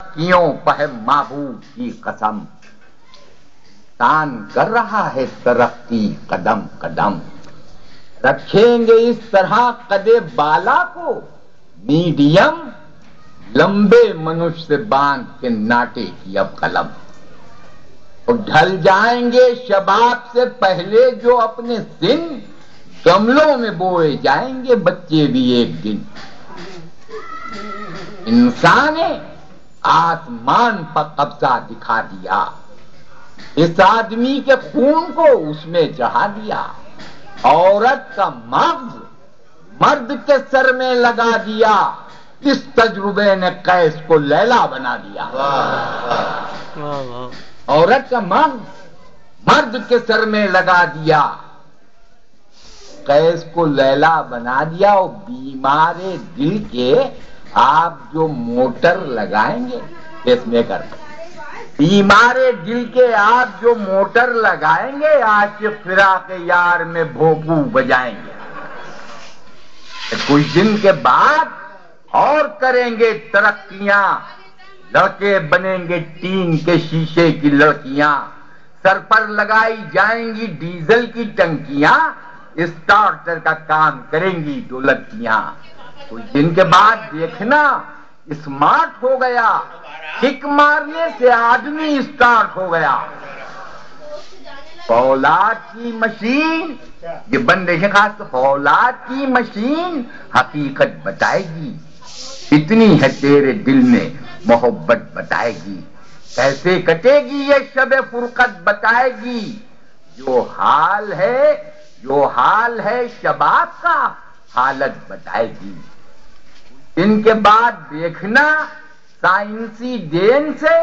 کیوں پہ محبوب کی قسم، تان کر رہا ہے ترقی قدم قدم، رکھیں گے اس طرح قدے بالا کو، میڈیم لمبے منش سے باندھ کے ناٹے کی اب قلم، اور ڈھل جائیں گے شباب سے پہلے جو اپنے سن، گملوں میں بوئے جائیں گے بچے بھی ایک دن، انسان نے آسمان پر قبضہ دکھا دیا، اس آدمی کے خون کو اس میں چڑھا دیا، عورت کا مغز مرد کے سر میں لگا دیا، اس تجربے نے قیس کو لیلا بنا دیا۔ عورت کا مغز مرد کے سر میں لگا دیا، قیس کو لیلا بنا دیا۔ اور بیمار دل کے آپ جو موٹر لگائیں گے پیس میکر، بیمار دل کے آپ جو موٹر لگائیں گے آج کے فراق یار میں بھوپو بجائیں گے، کچھ دن کے بعد اور کریں گے ترقیاں، لڑکے بنیں گے ٹین کے شیشے کی لڑکیاں، سر پر لگائی جائیں گی ڈیزل کی ٹنکیاں، اسٹارٹر کا کام کریں گی ڈولکیاں، کچھ دن کے بعد دیکھنا اسمارٹ ہو گیا، کک مارنے سے آدمی اسٹارٹ ہو گیا۔ فولاد کی مشین، یہ بندے ہیں خاص، فولاد کی مشین حقیقت بتائے گی، اتنی ہے تیرے دل میں محبت بتائے گی، کیسے کٹے گی یہ شب فرقت بتائے گی، جو حال ہے شباب کا حالت بتائے گی۔ ان کے بعد دیکھنا سائنسی دین سے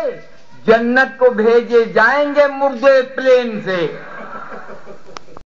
جنت کو بھیجے جائیں گے مردے پلین سے،